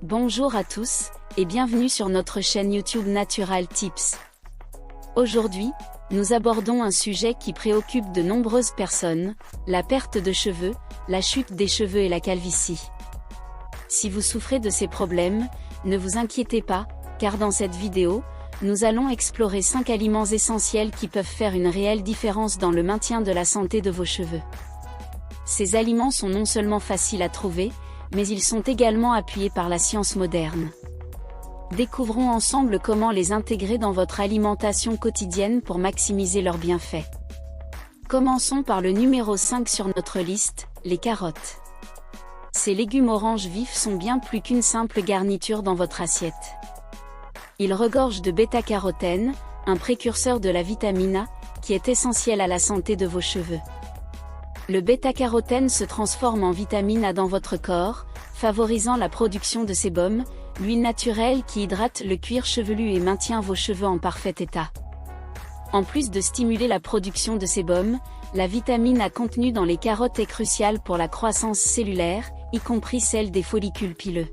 Bonjour à tous, et bienvenue sur notre chaîne YouTube Natural Tips. Aujourd'hui, nous abordons un sujet qui préoccupe de nombreuses personnes, la perte de cheveux, la chute des cheveux et la calvitie. Si vous souffrez de ces problèmes, ne vous inquiétez pas, car dans cette vidéo, nous allons explorer 5 aliments essentiels qui peuvent faire une réelle différence dans le maintien de la santé de vos cheveux. Ces aliments sont non seulement faciles à trouver, mais ils sont également appuyés par la science moderne. Découvrons ensemble comment les intégrer dans votre alimentation quotidienne pour maximiser leurs bienfaits. Commençons par le numéro 5 sur notre liste, les carottes. Ces légumes orange vifs sont bien plus qu'une simple garniture dans votre assiette. Ils regorgent de bêta-carotène, un précurseur de la vitamine A, qui est essentiel à la santé de vos cheveux. Le bêta-carotène se transforme en vitamine A dans votre corps, favorisant la production de sébum, l'huile naturelle qui hydrate le cuir chevelu et maintient vos cheveux en parfait état. En plus de stimuler la production de sébum, la vitamine A contenue dans les carottes est cruciale pour la croissance cellulaire, y compris celle des follicules pileux.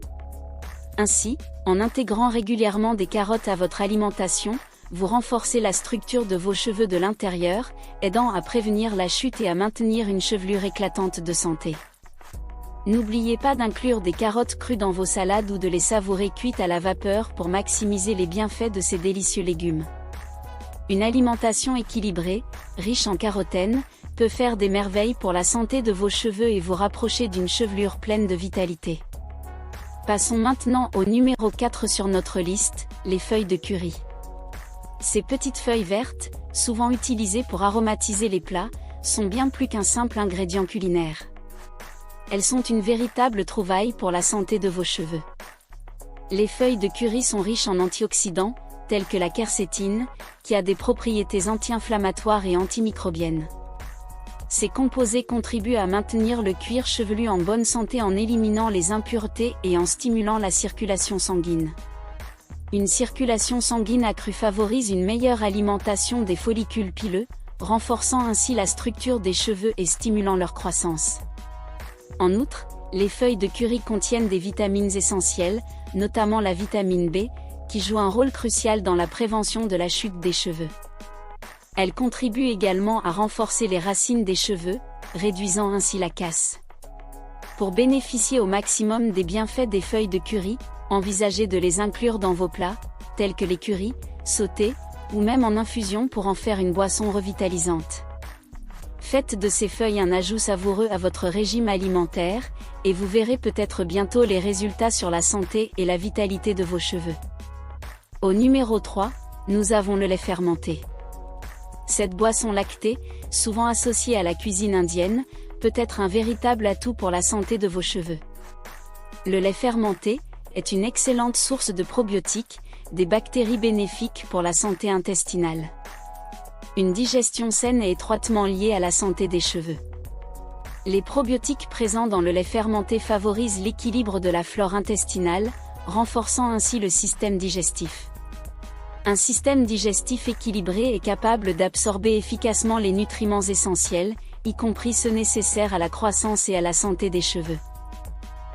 Ainsi, en intégrant régulièrement des carottes à votre alimentation, vous renforcez la structure de vos cheveux de l'intérieur, aidant à prévenir la chute et à maintenir une chevelure éclatante de santé. N'oubliez pas d'inclure des carottes crues dans vos salades ou de les savourer cuites à la vapeur pour maximiser les bienfaits de ces délicieux légumes. Une alimentation équilibrée, riche en carotène, peut faire des merveilles pour la santé de vos cheveux et vous rapprocher d'une chevelure pleine de vitalité. Passons maintenant au numéro 4 sur notre liste, les feuilles de curry. Ces petites feuilles vertes, souvent utilisées pour aromatiser les plats, sont bien plus qu'un simple ingrédient culinaire. Elles sont une véritable trouvaille pour la santé de vos cheveux. Les feuilles de curry sont riches en antioxydants, tels que la quercétine, qui a des propriétés anti-inflammatoires et antimicrobiennes. Ces composés contribuent à maintenir le cuir chevelu en bonne santé en éliminant les impuretés et en stimulant la circulation sanguine. Une circulation sanguine accrue favorise une meilleure alimentation des follicules pileux, renforçant ainsi la structure des cheveux et stimulant leur croissance. En outre, les feuilles de curry contiennent des vitamines essentielles, notamment la vitamine B, qui joue un rôle crucial dans la prévention de la chute des cheveux. Elle contribue également à renforcer les racines des cheveux, réduisant ainsi la casse. Pour bénéficier au maximum des bienfaits des feuilles de curry, envisagez de les inclure dans vos plats, tels que les currys, sautés, ou même en infusion pour en faire une boisson revitalisante. Faites de ces feuilles un ajout savoureux à votre régime alimentaire, et vous verrez peut-être bientôt les résultats sur la santé et la vitalité de vos cheveux. Au numéro 3, nous avons le lait fermenté. Cette boisson lactée, souvent associée à la cuisine indienne, peut être un véritable atout pour la santé de vos cheveux. Le lait fermenté est une excellente source de probiotiques, des bactéries bénéfiques pour la santé intestinale. Une digestion saine est étroitement liée à la santé des cheveux. Les probiotiques présents dans le lait fermenté favorisent l'équilibre de la flore intestinale, renforçant ainsi le système digestif. Un système digestif équilibré est capable d'absorber efficacement les nutriments essentiels, y compris ceux nécessaires à la croissance et à la santé des cheveux.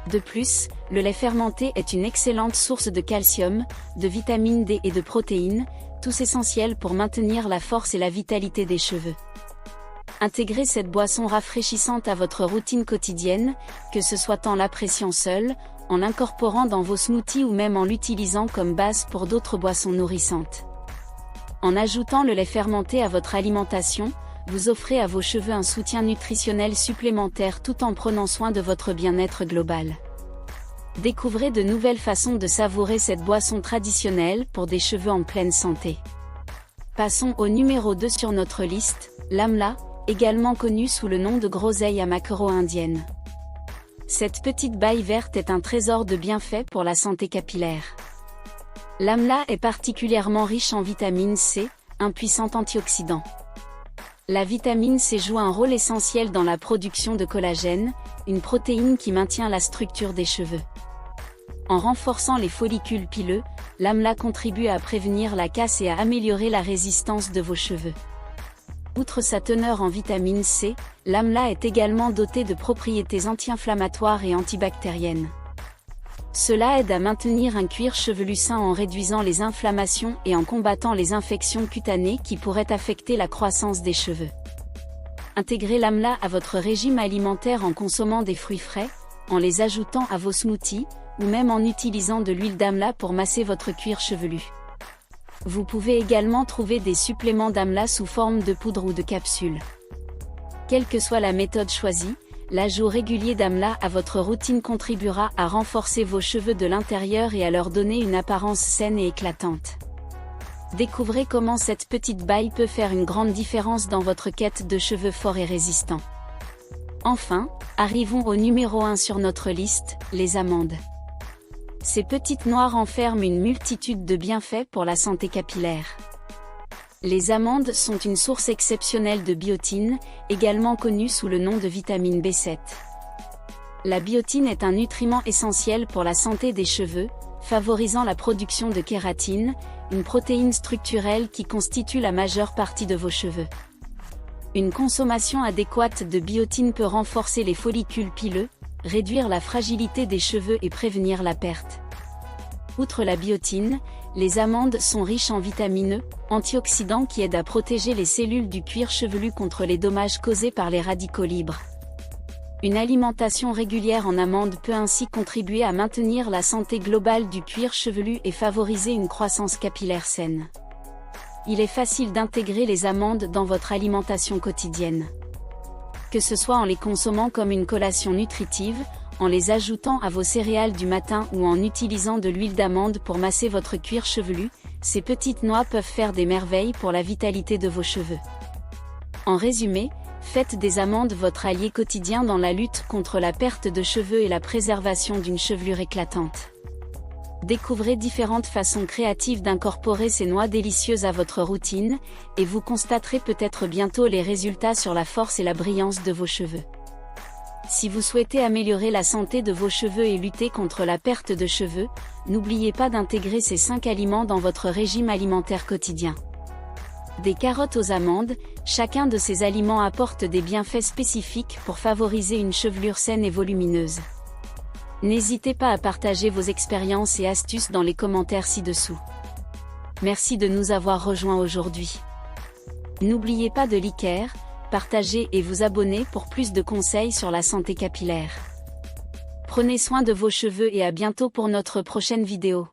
De plus, le lait fermenté est une excellente source de calcium, de vitamine D et de protéines, tous essentiels pour maintenir la force et la vitalité des cheveux. Intégrez cette boisson rafraîchissante à votre routine quotidienne, que ce soit en l'appréciant seule, en l'incorporant dans vos smoothies ou même en l'utilisant comme base pour d'autres boissons nourrissantes. En ajoutant le lait fermenté à votre alimentation, vous offrez à vos cheveux un soutien nutritionnel supplémentaire tout en prenant soin de votre bien-être global. Découvrez de nouvelles façons de savourer cette boisson traditionnelle pour des cheveux en pleine santé. Passons au numéro 2 sur notre liste, l'amla, également connue sous le nom de groseille à maquereau indienne. Cette petite baille verte est un trésor de bienfaits pour la santé capillaire. L'amla est particulièrement riche en vitamine C, un puissant antioxydant. La vitamine C joue un rôle essentiel dans la production de collagène, une protéine qui maintient la structure des cheveux. En renforçant les follicules pileux, l'amla contribue à prévenir la casse et à améliorer la résistance de vos cheveux. Outre sa teneur en vitamine C, l'amla est également doté de propriétés anti-inflammatoires et antibactériennes. Cela aide à maintenir un cuir chevelu sain en réduisant les inflammations et en combattant les infections cutanées qui pourraient affecter la croissance des cheveux. Intégrez l'amla à votre régime alimentaire en consommant des fruits frais, en les ajoutant à vos smoothies, ou même en utilisant de l'huile d'amla pour masser votre cuir chevelu. Vous pouvez également trouver des suppléments d'amla sous forme de poudre ou de capsules. Quelle que soit la méthode choisie, l'ajout régulier d'amla à votre routine contribuera à renforcer vos cheveux de l'intérieur et à leur donner une apparence saine et éclatante. Découvrez comment cette petite baille peut faire une grande différence dans votre quête de cheveux forts et résistants. Enfin, arrivons au numéro 1 sur notre liste, les amandes. Ces petites noix renferment une multitude de bienfaits pour la santé capillaire. Les amandes sont une source exceptionnelle de biotine, également connue sous le nom de vitamine B7. La biotine est un nutriment essentiel pour la santé des cheveux, favorisant la production de kératine, une protéine structurelle qui constitue la majeure partie de vos cheveux. Une consommation adéquate de biotine peut renforcer les follicules pileux, réduire la fragilité des cheveux et prévenir la perte. Outre la biotine, les amandes sont riches en vitamine E, antioxydants qui aident à protéger les cellules du cuir chevelu contre les dommages causés par les radicaux libres. Une alimentation régulière en amandes peut ainsi contribuer à maintenir la santé globale du cuir chevelu et favoriser une croissance capillaire saine. Il est facile d'intégrer les amandes dans votre alimentation quotidienne. Que ce soit en les consommant comme une collation nutritive, en les ajoutant à vos céréales du matin ou en utilisant de l'huile d'amande pour masser votre cuir chevelu, ces petites noix peuvent faire des merveilles pour la vitalité de vos cheveux. En résumé, faites des amandes votre allié quotidien dans la lutte contre la perte de cheveux et la préservation d'une chevelure éclatante. Découvrez différentes façons créatives d'incorporer ces noix délicieuses à votre routine, et vous constaterez peut-être bientôt les résultats sur la force et la brillance de vos cheveux. Si vous souhaitez améliorer la santé de vos cheveux et lutter contre la perte de cheveux, n'oubliez pas d'intégrer ces 5 aliments dans votre régime alimentaire quotidien. Des carottes aux amandes, chacun de ces aliments apporte des bienfaits spécifiques pour favoriser une chevelure saine et volumineuse. N'hésitez pas à partager vos expériences et astuces dans les commentaires ci-dessous. Merci de nous avoir rejoints aujourd'hui. N'oubliez pas de liker, partager et vous abonner pour plus de conseils sur la santé capillaire. Prenez soin de vos cheveux et à bientôt pour notre prochaine vidéo.